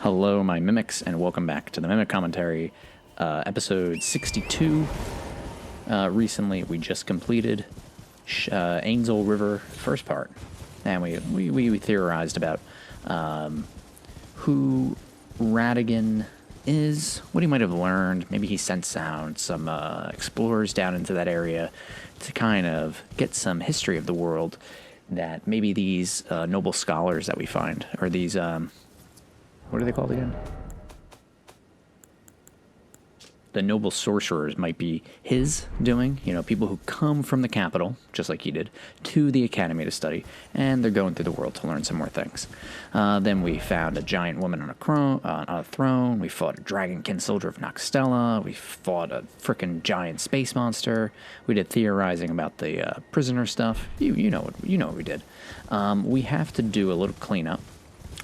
Hello, my mimics, and welcome back to the Mimic Commentary, episode 62. Recently, we just completed Ainsel River first part, and we theorized about who Radigan is, what he might have learned. Maybe he sent out some explorers down into that area to kind of get some history of the world that maybe these noble scholars that we find, or these... what are they called again? The noble sorcerers might be his doing. You know, people who come from the capital, just like he did, to the academy to study, and they're going through the world to learn some more things. Then we found a giant woman on a throne. We fought a dragonkin soldier of Noxtella. We fought a frickin' giant space monster. We did theorizing about the prisoner stuff. You know what we did. We have to do a little cleanup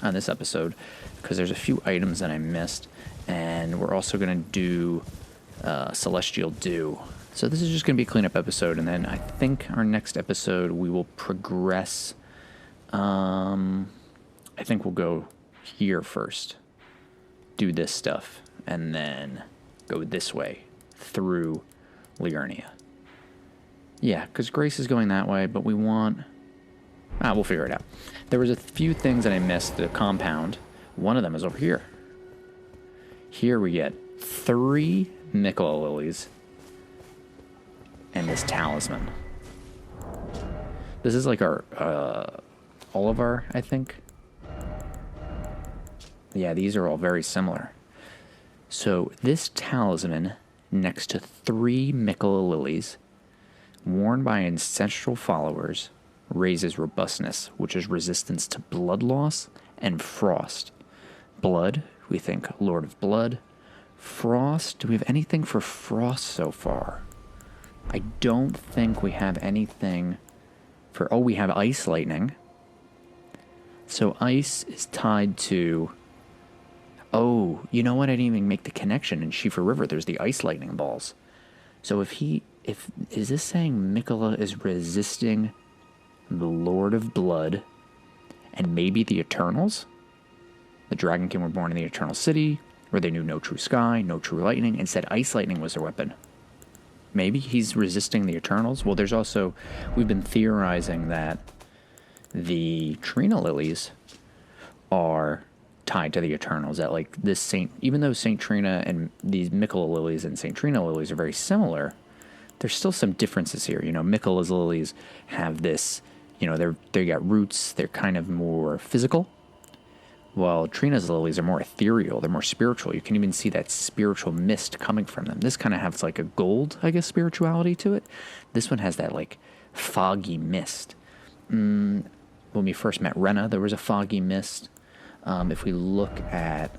on this episode because there's a few items that I missed, and we're also going to do Celestial Dew. So this is just going to be a cleanup episode, and then I think our next episode we will progress. I think we'll go here first, do this stuff, and then go this way through Liurnia. Yeah, because Grace is going that way, but we want... we'll figure it out. There was a few things that I missed. The compound. One of them is over here. Here we get 3 Mikola lilies and this talisman. This is like our Oliver, I think. Yeah, these are all very similar. So this talisman next to 3 Mikola lilies, worn by ancestral followers, raises robustness, which is resistance to blood loss and frost. Blood, we think Lord of Blood. Frost, do we have anything for frost so far? I don't think we have anything for... Oh, we have ice lightning. So ice is tied to... Oh, you know what? I didn't even make the connection. In Shifa River, there's the ice lightning balls. So is this saying Mikola is resisting the Lord of Blood and maybe the Eternals? The Dragonkin were born in the Eternal City, where they knew no true sky, no true lightning, and said ice lightning was their weapon. Maybe he's resisting the Eternals? Well, there's also... We've been theorizing that the Trina lilies are tied to the Eternals. That, like, this Saint... Even though Saint Trina and these Mikola lilies and Saint Trina lilies are very similar, there's still some differences here. You know, Mikola's lilies have this... You know, they got roots. They're kind of more physical. While Trina's lilies are more ethereal. They're more spiritual. You can even see that spiritual mist coming from them. This kind of has like a gold, I guess, spirituality to it. This one has that like foggy mist. When we first met Rena, there was a foggy mist. If we look at...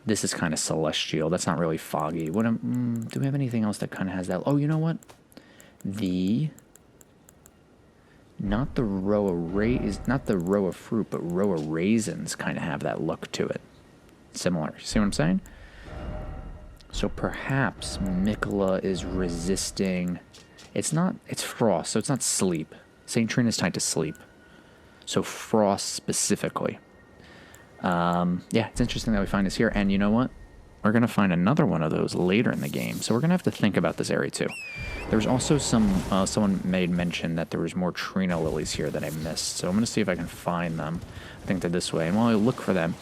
This is kind of celestial. That's not really foggy. Do we have anything else that kind of has that? Oh, you know what? Not the row of fruit, but row of raisins kind of have that look to it. Similar. See what I'm saying? So perhaps Mikola is resisting... It's frost, so it's not sleep. St. Trina's tied to sleep. So frost specifically. Yeah, it's interesting that we find this here. And you know what? We're going to find another one of those later in the game. So we're going to have to think about this area too. There was also someone made mention that there was more Trina lilies here that I missed. So I'm going to see if I can find them. I think they're this way. And while I look for them,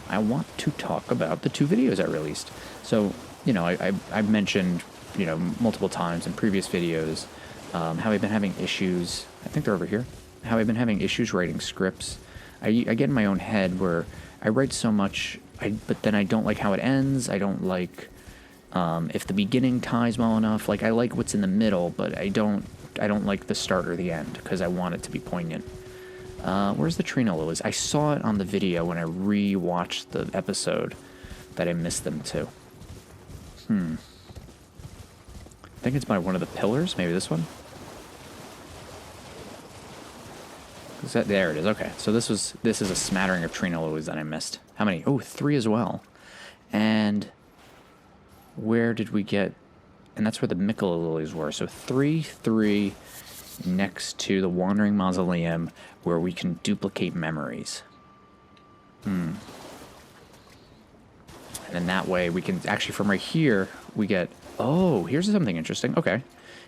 I want to talk about the 2 videos I released. So, you know, I've mentioned, you know, multiple times in previous videos how I've been having issues. I think they're over here. How I've been having issues writing scripts. I get in my own head where I write so much, but then I don't like how it ends. I don't like if the beginning ties well enough. Like, I like what's in the middle, but I don't like the start or the end because I want it to be poignant. Where's the Trina lilies? I saw it on the video when I re-watched the episode that I missed them too. I think it's by one of the pillars. Maybe this one. There it is. Okay, so this is a smattering of Trina lilies that I missed. How many? Oh, 3 as well. And where did we get? And that's where the Mikola lilies were. So 3 next to the Wandering Mausoleum, where we can duplicate memories. And then that way we can actually, from right here, we get, oh, here's something interesting. Okay.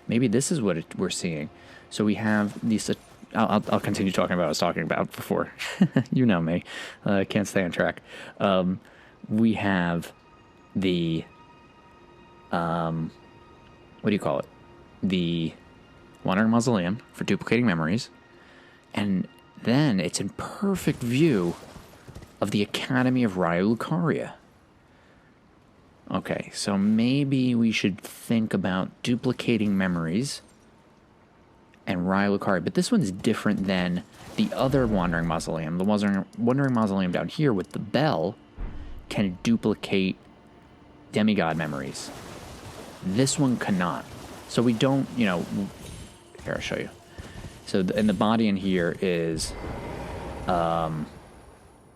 Maybe this is what we're seeing. So we have these, I'll continue talking about what I was talking about before. You know me. Can't stay on track. We have the, what do you call it? The Wandering Mausoleum for duplicating memories. And then it's in perfect view of the Academy of Raya Lucaria. Okay, so maybe we should think about duplicating memories and Raya Lucaria. But this one's different than the other Wandering Mausoleum. The Wandering Mausoleum down here with the bell can duplicate demigod memories. This one cannot. So we don't, you know... Here, I'll show you. So and the body in here is...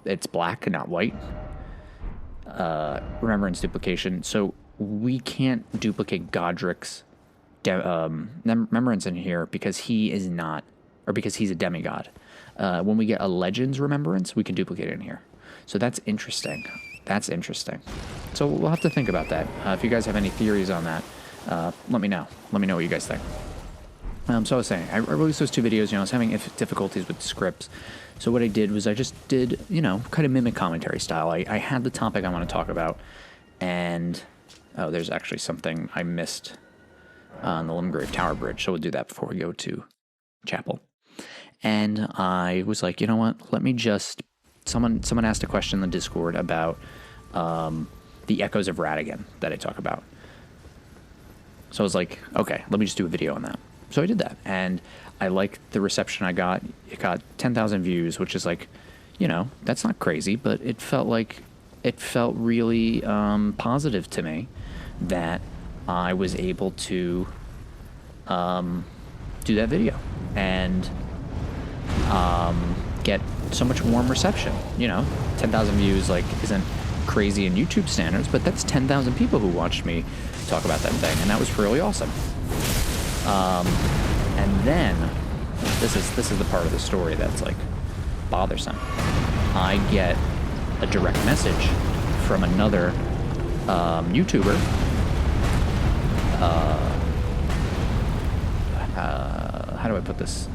it's black and not white. Remembrance duplication. So we can't duplicate Godric's remembrance in here because he is not, or because he's a demigod. When we get a Legends remembrance, we can duplicate it in here. So that's interesting. That's interesting. So we'll have to think about that. If you guys have any theories on that, let me know. Let me know what you guys think. So I was saying, I released those 2 videos. You know, I was having difficulties with scripts. So what I did was I just did, you know, kind of mimic commentary style. I had the topic I want to talk about, and oh, there's actually something I missed on the Limgrave Tower Bridge. So we'll do that before we go to chapel. And I was like, you know what? Let me just... Someone asked a question in the Discord about the Echoes of Radigan that I talk about. So I was like, okay, let me just do a video on that. So I did that, and I liked the reception I got. It got 10,000 views, which is like, you know, that's not crazy, but it felt really positive to me that I was able to do that video and get so much warm reception. You know, 10,000 views like isn't crazy in YouTube standards, but that's 10,000 people who watched me talk about that thing, and that was really awesome. And then this is the part of the story that's like bothersome. I get a direct message from another YouTuber. How do I put this?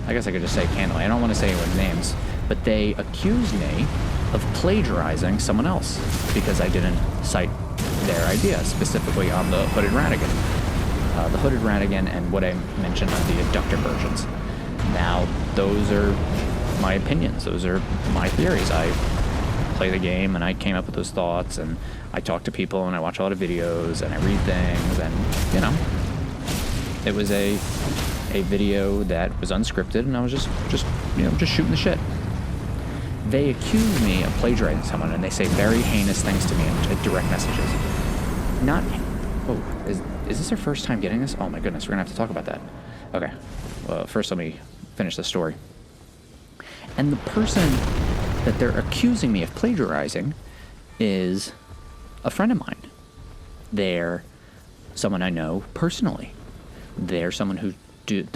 I guess I could just say candidly. I don't want to say anyone's names, but they accused me of plagiarizing someone else because I didn't cite their idea, specifically on the Hooded Radigan. The Hooded Radigan and what I mentioned on the Abductor versions. Now, those are my opinions. Those are my theories. I play the game and I came up with those thoughts, and I talk to people and I watch a lot of videos and I read things, and, you know, it was a video that was unscripted, and I was just shooting the shit. They accuse me of plagiarizing someone, and they say very heinous things to me in direct messages. Not... Oh, is this our first time getting this? Oh my goodness, we're gonna have to talk about that. Okay, well, first let me finish the story. And the person that they're accusing me of plagiarizing is a friend of mine. They're someone I know personally. They're someone who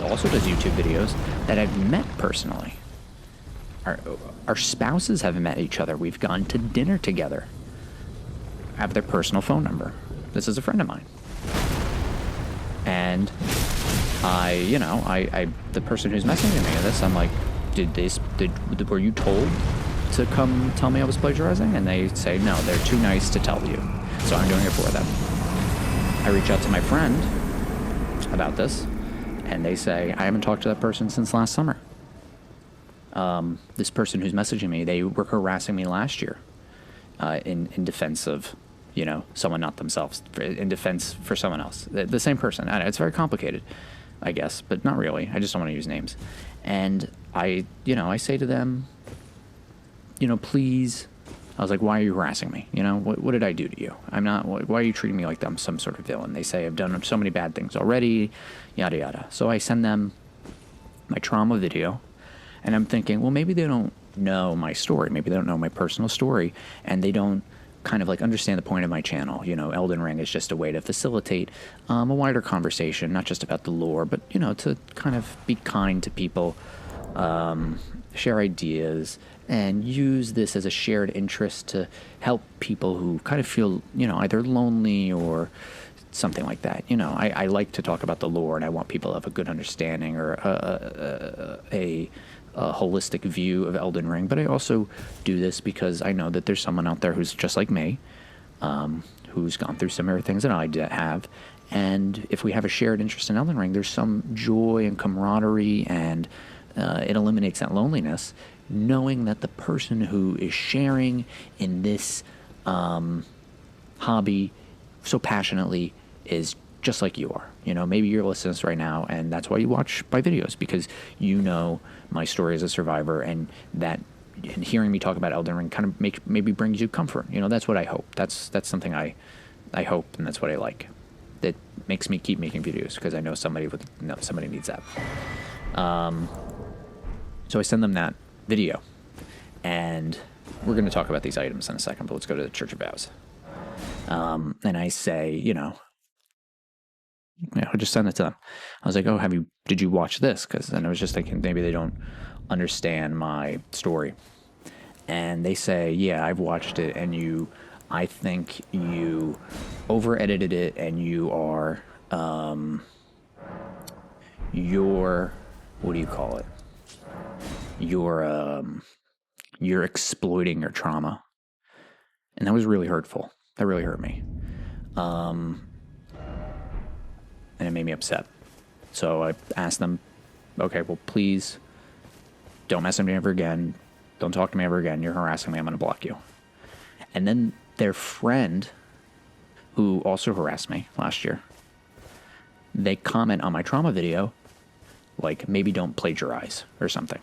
also does YouTube videos that I've met personally. Our spouses have met each other. We've gone to dinner together. I have their personal phone number. This is a friend of mine. And the person who's messaging me this, I'm like, were you told to come tell me I was plagiarizing? And they say, no, they're too nice to tell you. So I'm doing it for them. I reach out to my friend about this, and they say, I haven't talked to that person since last summer. This person who's messaging me, they were harassing me last year in defense of, someone not themselves, in defense for someone else. The same person. I know, it's very complicated, I guess, but not really. I just don't want to use names. And I say to them, please, I was like, why are you harassing me? What did I do to you? I'm not, why are you treating me like I'm some sort of villain? They say I've done so many bad things already, yada, yada. So I send them my trauma video, and I'm thinking, well, maybe they don't know my story. Maybe they don't know my personal story, and they don't kind of understand the point of my channel. Elden Ring is just a way to facilitate a wider conversation, not just about the lore, but, to kind of be kind to people, share ideas, and use this as a shared interest to help people who kind of feel, either lonely or something like that. I like to talk about the lore, and I want people to have a good understanding or a holistic view of Elden Ring. But I also do this because I know that there's someone out there who's just like me, who's gone through similar things that I have. And if we have a shared interest in Elden Ring, there's some joy and camaraderie, and it eliminates that loneliness, knowing that the person who is sharing in this hobby so passionately is just like you are. Maybe you're listening to this right now, and that's why you watch my videos, because my story as a survivor, and hearing me talk about Elden Ring kind of maybe brings you comfort. That's what I hope. That's something I hope, and that's what I like. That makes me keep making videos, because I know somebody needs that. So I send them that video, and we're going to talk about these items in a second, but let's go to the Church of Vows. And I say, I just send it to them. I was like, oh, did you watch this? Because then I was just thinking maybe they don't understand my story. And they say, yeah, I've watched it, and I think you over-edited it, and you are, what do you call it? You're exploiting your trauma. And that was really hurtful. That really hurt me. And it made me upset. So I asked them, okay, well, please don't mess with me ever again. Don't talk to me ever again. You're harassing me. I'm going to block you. And then their friend, who also harassed me last year, they comment on my trauma video, like, maybe don't plagiarize or something.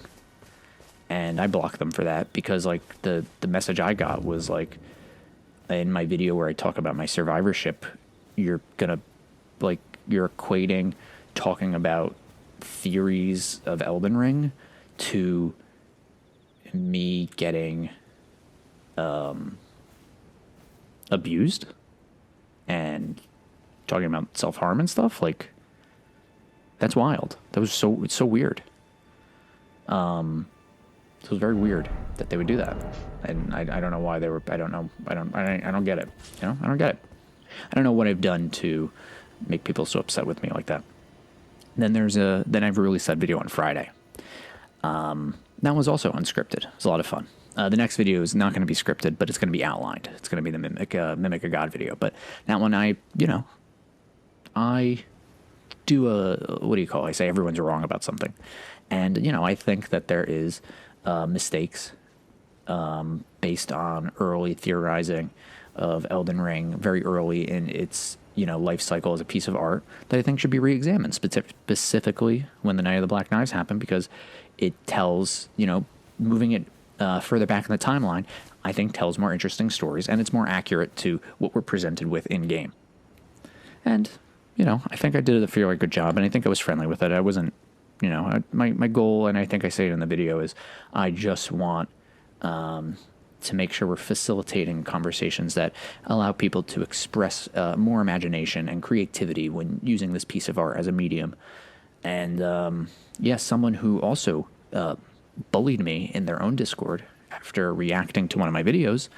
And I blocked them for that, because like the message I got was like, in my video where I talk about my survivorship, you're equating talking about theories of Elden Ring to me getting abused and talking about self-harm and stuff. Like, that's wild. It's so weird. So it was very weird that they would do that. And I don't know why they were, I don't know. I don't get it. I don't get it. I don't know what I've done to make people so upset with me like that. Then I've released that video on Friday. That was also unscripted. It was a lot of fun. The next video is not going to be scripted, but it's going to be outlined. It's going to be the Mimic a God video. But that one, I do what do you call it? I say everyone's wrong about something. And, I think that there is mistakes based on early theorizing of Elden Ring, very early in its, life cycle as a piece of art, that I think should be re-examined, specifically when the Night of the Black Knives happened, because it tells, moving it further back in the timeline, I think tells more interesting stories, and it's more accurate to what we're presented with in-game. And, I think I did a fairly good job, and I think I was friendly with it. I wasn't, my goal, and I think I say it in the video, is I just want to make sure we're facilitating conversations that allow people to express more imagination and creativity when using this piece of art as a medium. And someone who also bullied me in their own Discord after reacting to one of my videos,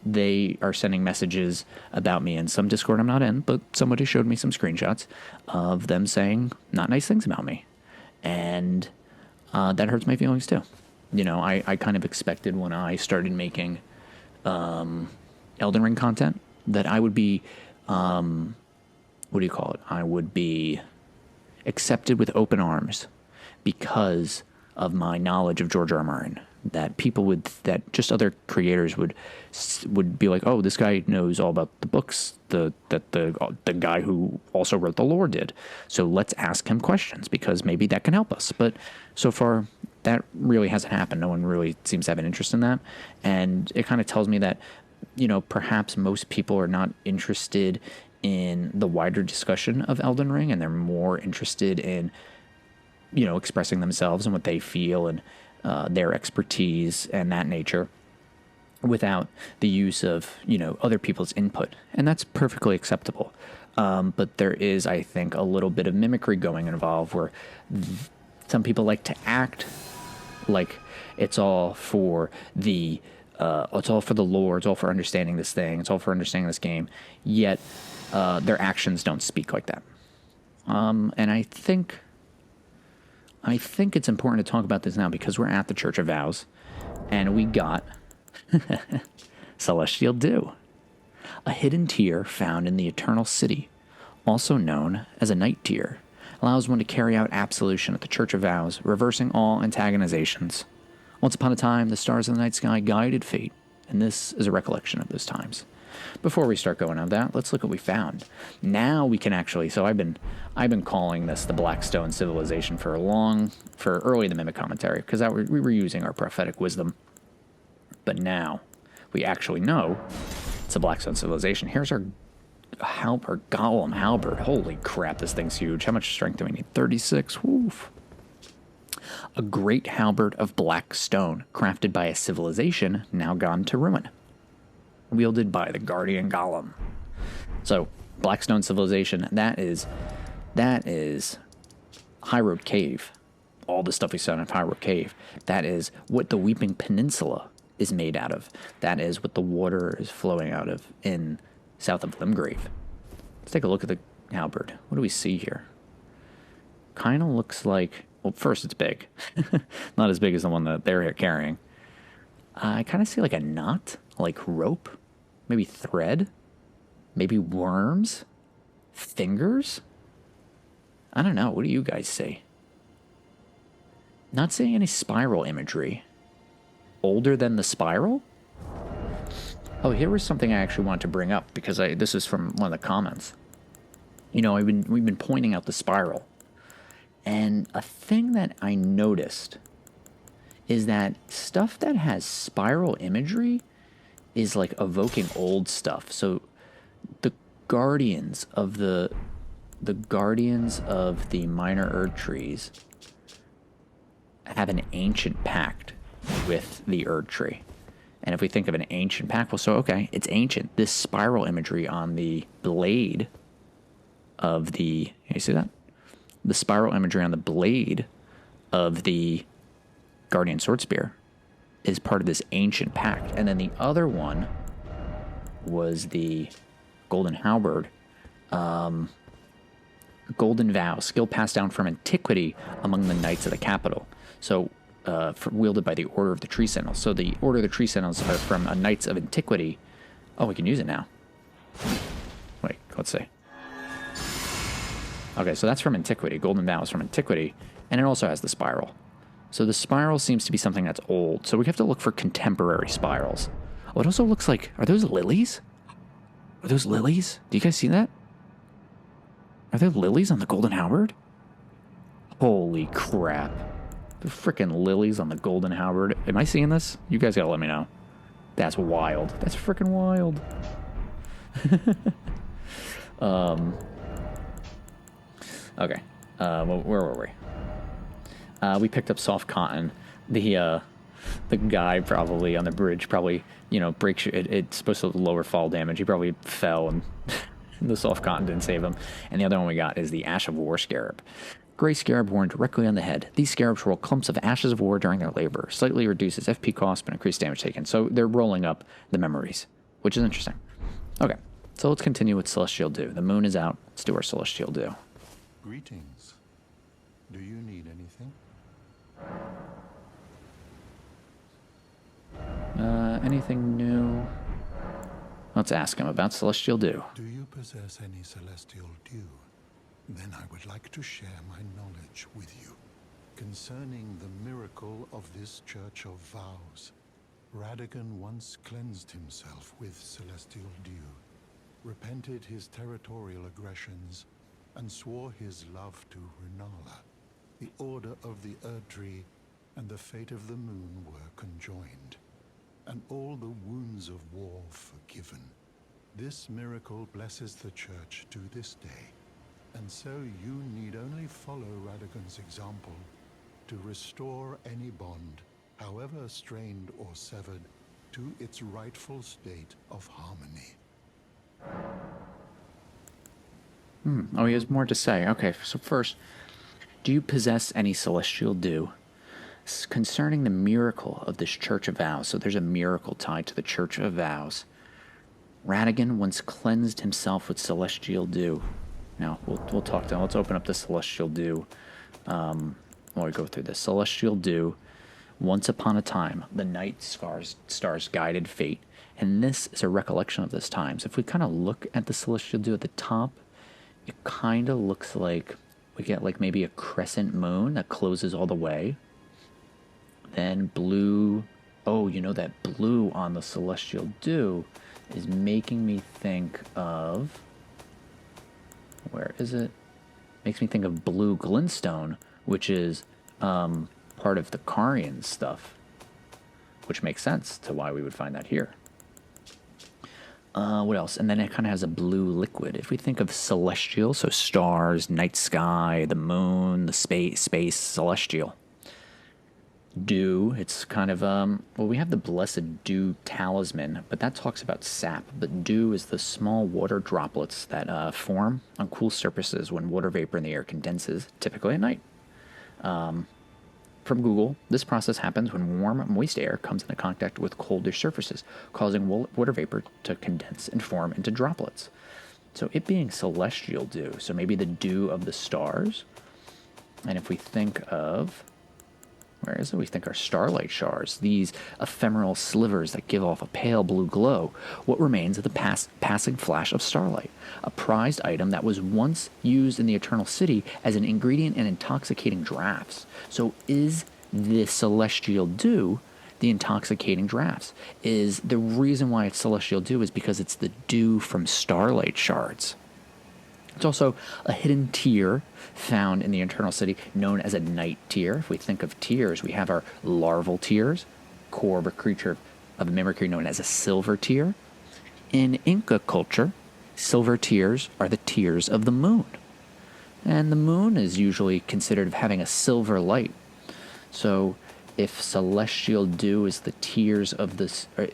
they are sending messages about me in some Discord I'm not in, but somebody showed me some screenshots of them saying not nice things about me. And that hurts my feelings too. I kind of expected when I started making Elden Ring content that I would be, what do you call it? I would be accepted with open arms because of my knowledge of George R. R. Martin. That just other creators would be like, oh, this guy knows all about the books that the guy who also wrote the lore did. So let's ask him questions, because maybe that can help us. But so far, that really hasn't happened. No one really seems to have an interest in that. And it kind of tells me that, perhaps most people are not interested in the wider discussion of Elden Ring, and they're more interested in, expressing themselves and what they feel and their expertise and that nature, without the use of, other people's input. And that's perfectly acceptable. But there is, I think, a little bit of mimicry going involved, where some people like to act like it's all for the it's all for the lore, it's all for understanding this thing, it's all for understanding this game. Yet their actions don't speak like that. And I think it's important to talk about this now because we're at the Church of Vows, and we got Celestial Dew, a hidden tier found in the Eternal City, also known as a Night Tier. Allows one to carry out Absolution at the Church of Vows, reversing all antagonizations. Once upon a time, the stars of the night sky guided fate, and this is a recollection of those times. Before we start going on that, let's look what we found. Now we can actually. So I've been calling this the Blackstone Civilization for early in the Mimic commentary because we were using our prophetic wisdom, but now we actually know it's a Blackstone Civilization. Here's our Golem Halberd. Holy crap, this thing's huge. How much strength do we need? 36. Woof. A great halberd of black stone, crafted by a civilization now gone to ruin. Wielded by the Guardian Golem. So, Blackstone Civilization, that is High Road Cave. All the stuff we saw in High Road Cave. That is what the Weeping Peninsula is made out of. That is what the water is flowing out of in south of Limgrave. Let's take a look at the halberd. What do we see here? Kind of looks like... Well, first, it's big. Not as big as the one that they're carrying. I kind of see like a knot, like rope, maybe thread, maybe worms, fingers. I don't know. What do you guys see? Not seeing any spiral imagery. Older than the spiral? Oh, here was something I actually wanted to bring up because this is from one of the comments. You know, we've been pointing out the spiral. And a thing that I noticed is that stuff that has spiral imagery is like evoking old stuff. So the guardians of the minor Erd trees have an ancient pact with the Erd tree. And if we think of an ancient pact, well, so okay, it's ancient. This spiral imagery on the blade of the... You see that? The spiral imagery on the blade of the Guardian Sword Spear is part of this ancient pact. And then the other one was the Golden Halberd, Golden Vow, skill passed down from antiquity among the Knights of the Capital. So, wielded by the Order of the Tree Sentinels. So the Order of the Tree Sentinels are from a Knights of Antiquity. Oh, we can use it now. Wait, let's see. Okay, so that's from Antiquity. Golden Vow is from Antiquity, and it also has the spiral. So the spiral seems to be something that's old, so we have to look for contemporary spirals. Oh, it also looks like... Are those lilies? Are those lilies? Do you guys see that? Are there lilies on the Golden Halberd? Holy crap. There's freaking lilies on the Golden Halberd. Am I seeing this? You guys gotta let me know. That's wild. That's freaking wild. Okay, where were we? We picked up soft cotton. The guy probably on the bridge breaks it's supposed to lower fall damage. He probably fell and the soft cotton didn't save him. And the other one we got is the Ash of War Scarab. Gray scarab worn directly on the head. These scarabs roll clumps of ashes of war during their labor. Slightly reduces FP cost but increased damage taken. So they're rolling up the memories, which is interesting. Okay, so let's continue with Celestial Dew. The moon is out. Let's do our Celestial Dew. Greetings. Do you need anything? Anything new? Let's ask him about Celestial Dew. Do you possess any Celestial Dew? Then I would like to share my knowledge with you. Concerning the miracle of this Church of Vows, Radagon once cleansed himself with Celestial Dew, repented his territorial aggressions, and swore his love to Renala. The Order of the Erdtree and the fate of the moon were conjoined, and all the wounds of war forgiven. This miracle blesses the Church to this day, and so you need only follow Radagon's example to restore any bond, however strained or severed, to its rightful state of harmony. Oh, he has more to say. Okay, so first, do you possess any Celestial Dew? concerning the miracle of this Church of Vows. So there's a miracle tied to the Church of Vows. Radigan once cleansed himself with celestial dew. Now, we'll talk to. Let's open up the celestial dew while we go through this. Celestial dew. Once upon a time, the night stars guided fate. And this is a recollection of those times. If we kind of look at the celestial dew at the top, it kind of looks like we get like maybe a crescent moon that closes all the way. Then blue. Oh, you know, that blue on the celestial dew is making me think of, where is it? Makes me think of blue glintstone, which is part of the Carian stuff, which makes sense to why we would find that here. What else? And then it kind of has a blue liquid. If we think of celestial, so stars, night sky, the moon, the space, celestial. Dew, it's kind of, well, we have the blessed dew talisman, but that talks about sap. But dew is the small water droplets that form on cool surfaces when water vapor in the air condenses, typically at night. From Google, this process happens when warm, moist air comes into contact with colder surfaces, causing water vapor to condense and form into droplets. So it being celestial dew, so maybe the dew of the stars. And if we think of, where is it? We think our starlight shards, these ephemeral slivers that give off a pale blue glow, what remains of the passing flash of starlight, a prized item that was once used in the Eternal City as an ingredient in intoxicating draughts. So is the celestial dew the intoxicating draughts? Is the reason why it's celestial dew is because it's the dew from starlight shards. It's also a hidden tear found in the Eternal City known as a night tear. If we think of tears, we have our larval tears, core of a creature of mimicry known as a silver tear. In Inca culture, silver tears are the tears of the moon. And the moon is usually considered having a silver light. So if celestial dew is the tears of the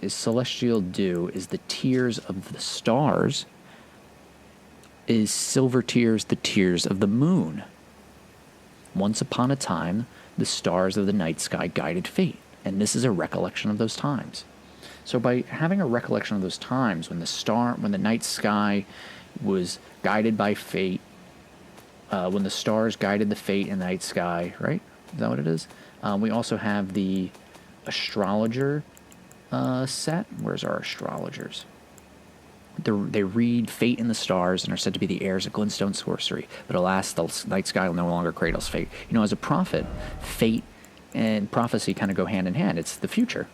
celestial dew is the tears of the stars, is silver tears the tears of the moon? Once upon a time, the stars of the night sky guided fate, and this is a recollection of those times. So by having a recollection of those times when the night sky was guided by fate, when the stars guided the fate in the night sky, right? Is that what it is? We also have the astrologer set. Where's our astrologers? They read fate in the stars and are said to be the heirs of glintstone sorcery. But alas, the night sky no longer cradles fate. You know, as a prophet, fate and prophecy kind of go hand in hand. It's the future.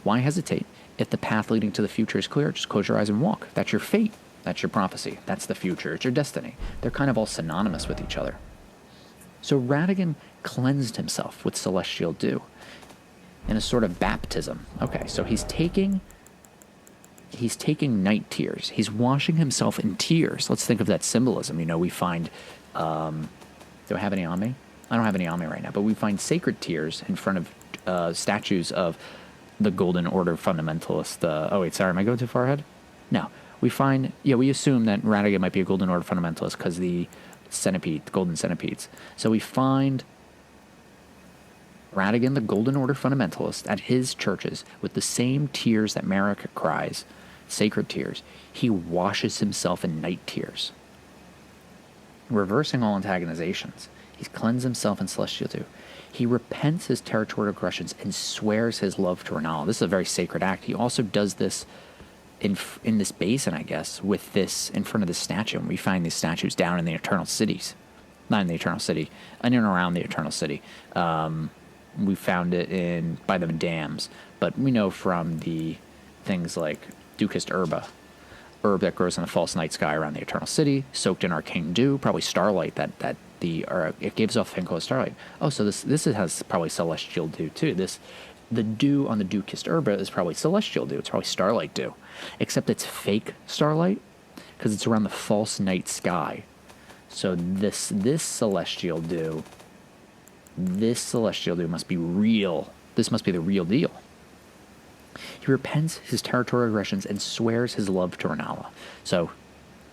Why hesitate? If the path leading to the future is clear, just close your eyes and walk. That's your fate. That's your prophecy. That's the future. It's your destiny. They're kind of all synonymous with each other. So Radigan cleansed himself with celestial dew in a sort of baptism. Okay, so he's taking night tears. He's washing himself in tears. Let's think of that symbolism. You know, we find, do I have any on me? I don't have any on me right now, but we find sacred tears in front of statues of the Golden Order fundamentalists. Oh wait, sorry, am I going too far ahead? No. We assume that Radigan might be a Golden Order fundamentalist because the golden centipedes. So we find Radigan, the Golden Order fundamentalist, at his churches with the same tears that Marika cries, sacred tears. He washes himself in night tears, reversing all antagonizations. He's cleansed himself in celestial dew. He repents his territorial aggressions and swears his love to Renala. This is a very sacred act. He also does this in this basin, I guess, with this in front of the statue. And we find these statues down in the Eternal Cities. Not in the Eternal City, in and around the Eternal City. We found it by the dams. But we know from the things like Ducust herb that grows in the false night sky around the Eternal City, soaked in arcane dew, probably starlight it gives off a thing called starlight. Oh, so this has probably celestial dew too. The dew on the Ducust herb is probably celestial dew. It's probably starlight dew, except it's fake starlight because it's around the false night sky. So this celestial dew must be real. This must be the real deal. He repents his territorial aggressions and swears his love to Renala. So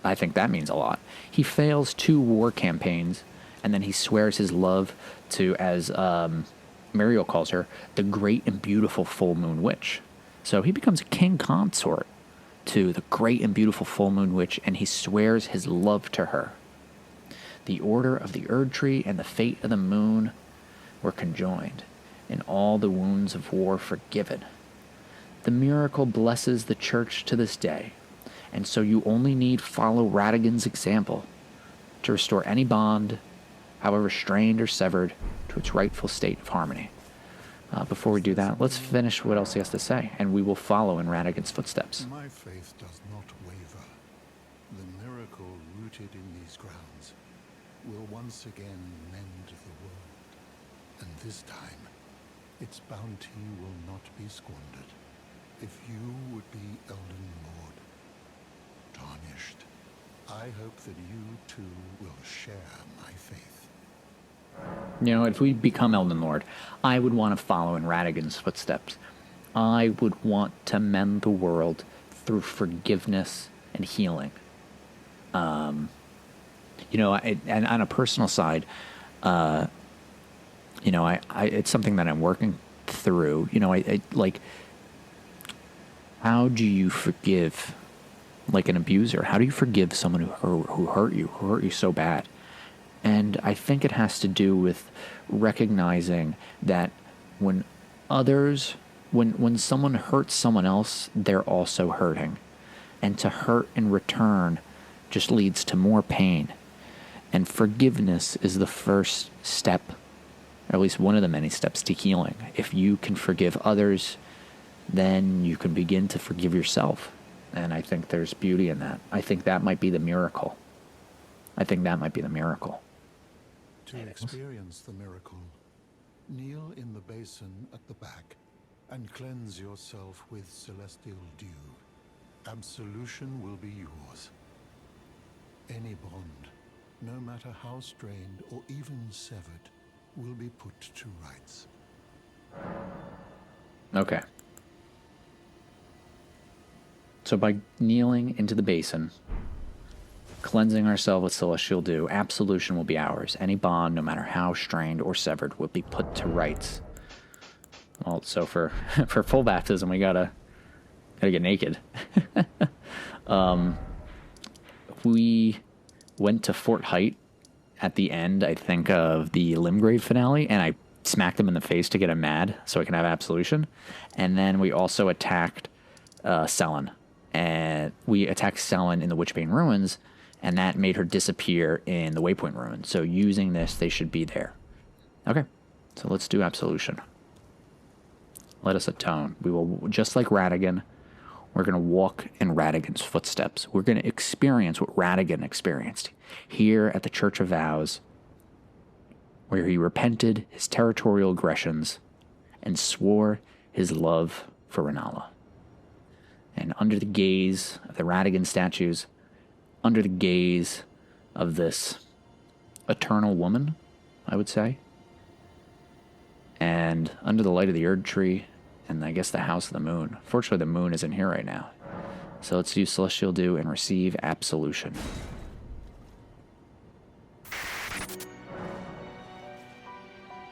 I think that means a lot. He fails 2 war campaigns, and then he swears his love to, as Muriel calls her the great and beautiful full moon witch. So he becomes a king consort to the great and beautiful full moon witch, and he swears his love to her. The order of the Erd Tree and the fate of the moon were conjoined, and all the wounds of war forgiven. The miracle blesses the church to this day, and so you only need follow Radigan's example to restore any bond, however strained or severed, to its rightful state of harmony. Before we do that, let's finish what else he has to say, and we will follow in Radigan's footsteps. My faith does not waver. The miracle rooted in these grounds will once again mend the world. And this time, its bounty will not be squandered. If you would be Elden Lord, tarnished, I hope that you too will share my faith. You know, if we become Elden Lord, I would want to follow in Radigan's footsteps. I would want to mend the world through forgiveness and healing. And on a personal side, it's something that I'm working through. I like, how do you forgive, like, an abuser? How do you forgive someone who hurt you so bad? And I think it has to do with recognizing that when someone hurts someone else, they're also hurting. And to hurt in return just leads to more pain. And forgiveness is the first step, or at least one of the many steps to healing. If you can forgive others, then you can begin to forgive yourself. And I think there's beauty in that. I think that might be the miracle. To experience the miracle, kneel in the basin at the back and cleanse yourself with celestial dew. Absolution will be yours. Any bond, no matter how strained or even severed, will be put to rights. Okay. So by kneeling into the basin, cleansing ourselves with celestial dew, absolution will be ours. Any bond, no matter how strained or severed, will be put to rights. Well, so for full baptism, we gotta get naked. We went to Fort Height at the end, I think, of the Limgrave finale, and I smacked him in the face to get him mad so I can have absolution. And then we also attacked Selen. And we attacked Selen in the Witchbane Ruins, and that made her disappear in the Waypoint Ruin. So using this, they should be there. Okay, so let's do absolution. Let us atone. We will, just like Radigan, we're going to walk in Radigan's footsteps. We're going to experience what Radigan experienced here at the Church of Vows, where he repented his territorial aggressions and swore his love for Rennala. And under the gaze of the Radigan statues, under the gaze of this eternal woman, I would say, and under the light of the Erd Tree, and I guess the House of the Moon. Fortunately, the moon isn't here right now. So let's use Celestial Dew and receive absolution.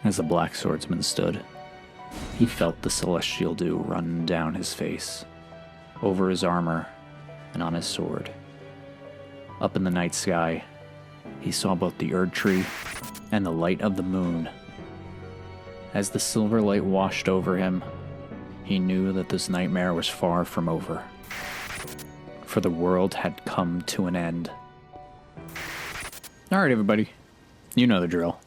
As the Black Swordsman stood, he felt the Celestial Dew run down his face, over his armor, and on his sword. Up in the night sky, he saw both the Erd Tree and the light of the moon. As the silver light washed over him, he knew that this nightmare was far from over, for the world had come to an end. Alright, everybody. You know the drill.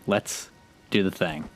Let's do the thing.